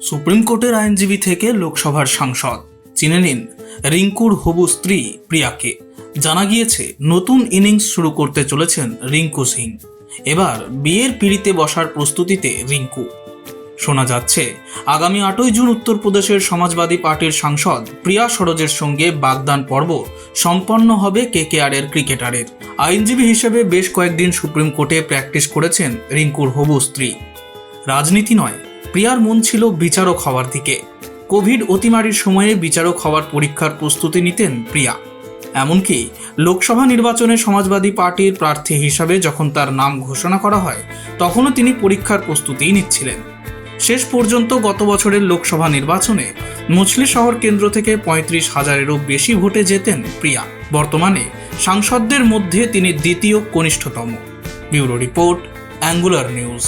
Supreme কোর্টের আইনজীবী থেকে লোকসভার সাংসদ, চিনে নিন রিঙ্কুর হবু স্ত্রী প্রিয়াকে। জানা গিয়েছে নতুন ইনিংস শুরু করতে চলেছেন রিঙ্কু সিং। এবার বিয়ের পিঁড়িতে বসার প্রস্তুতিতে রিঙ্কু। শোনা যাচ্ছে আগামী 8ই জুন উত্তরপ্রদেশের সমাজবাদী পার্টির সাংসদ প্রিয়া সরোজের সঙ্গে বাগদান পর্ব সম্পন্ন হবে কেকেআরের ক্রিকেটারের। আইনজীবী হিসেবে বেশ কয়েকদিন সুপ্রিম কোর্টে প্র্যাকটিস করেছেন রিঙ্কুর হবু স্ত্রী। রাজনীতি নয়, প্রিয়ার মন ছিল বিচারক হওয়ার দিকে। কোভিড অতিমারির সময়ে বিচারক হওয়ার পরীক্ষার প্রস্তুতি নিতেন প্রিয়া। এমনকি লোকসভা নির্বাচনে সমাজবাদী পার্টির প্রার্থী হিসাবে যখন তার নাম ঘোষণা করা হয়, তখনও তিনি পরীক্ষার প্রস্তুতিই নিচ্ছিলেন। শেষ পর্যন্ত গত বছরের লোকসভা নির্বাচনে মছলি শহর কেন্দ্র থেকে 35,000-এরও বেশি ভোটে জেতেন প্রিয়া। বর্তমানে সাংসদদের মধ্যে তিনি দ্বিতীয় কনিষ্ঠতম। Bureau report, Angular news.